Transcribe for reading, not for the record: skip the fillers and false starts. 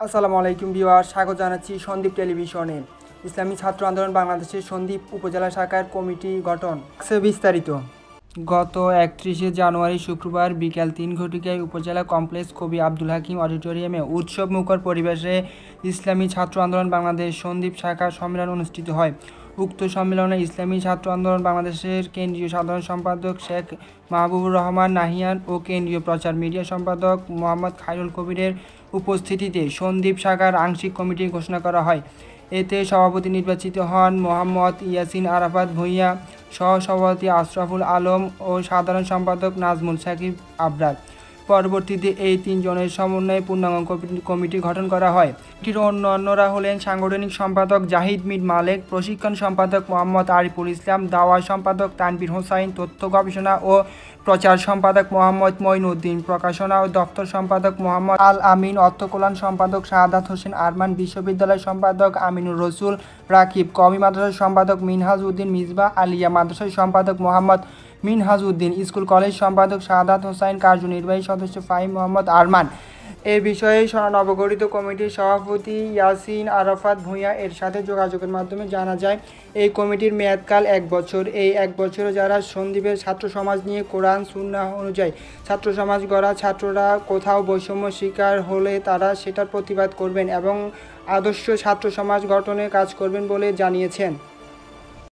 আসসালামু আলাইকুম ভিউয়ার, স্বাগত জানাচ্ছি সন্দীপ টেলিভিশনে। ইসলামী ছাত্র আন্দোলন বাংলাদেশের সন্দ্বীপ উপজেলা শাখার কমিটি গঠন বিস্তারিত। গত 31 জানুয়ারি শুক্রবার বিকেল 3 ঘটিকায় উপজেলা কমপ্লেক্স কবি আব্দুল হাকিম অডিটোরিয়ামে উৎসব মুখর পরিবেশে ইসলামী ছাত্র আন্দোলন বাংলাদেশ সন্দ্বীপ শাখার সম্মেলন অনুষ্ঠিত হয়। উক্ত সম্মেলনে ইসলামী ছাত্র আন্দোলন বাংলাদেশের কেন্দ্রীয় সাধারণ সম্পাদক শেখ মাহবুবুর রহমান নাহিয়ান ও কেন্দ্রীয় প্রচার মিডিয়া সম্পাদক মোহাম্মদ খায়রুল কবিরের উপস্থিতিতে সন্দ্বীপ শাখার আংশিক কমিটি ঘোষণা করা হয়। এতে সভাপতি নির্বাচিত হন মোহাম্মদ ইয়াসিন আরাফাত ভূঁইয়া, সহসভাপতি আশরাফুল আলম ও সাধারণ সম্পাদক নাজমুল সাকিব আবরার। পরবর্তীতে এই 3 জনের সমন্বয়ে পূর্ণাঙ্গ কমিটি গঠন করা হয়। কমিটির অন্যান্যরা হলেন সাংগঠনিক সম্পাদক জাহিদ মির মালেক, প্রশিক্ষণ সম্পাদক মোহাম্মদ আরিফুল ইসলাম, দাওয়া সম্পাদক তানভীর হোসাইন, তথ্য গবেষণা ও প্রচার সম্পাদক মোহাম্মদ মঈনউদ্দিন, প্রকাশনা ও দপ্তর সম্পাদক মোহাম্মদ আল আমিন, অর্থ কল্যাণ সম্পাদক শাহাদাত হোসেন আরমান, বিশ্ববিদ্যালয় সম্পাদক আমিনুর রসুল রাকিব, কওমি মাদ্রাসার সম্পাদক মিনহাজ উদ্দিন মিসবাহ, আলিয়া মাদ্রাসার সম্পাদক মোহাম্মদ মিনহাজ উদ্দিন, স্কুল কলেজ সম্পাদক শাহাদাত হোসাইন, কার্যনির্বাহী সদস্য ফাহিম মোহাম্মদ আরমান। এ বিষয়ে নবগঠিত কমিটির সভাপতি ইয়াসিন আরাফাত ভূঁইয়া এর সাথে যোগাযোগের মাধ্যমে জানা যায়, এই কমিটির মেয়াদকাল 1 বছর। এই 1 বছরে যারা সন্দ্বীপের ছাত্র সমাজ নিয়ে কোরআন সুন্নাহ অনুযায়ী ছাত্র সমাজ গড়া, ছাত্ররা কোথাও বৈষম্য শিকার হলে তারা সেটার প্রতিবাদ করবেন এবং আদর্শ ছাত্র সমাজ গঠনে কাজ করবেন বলে জানিয়েছেন।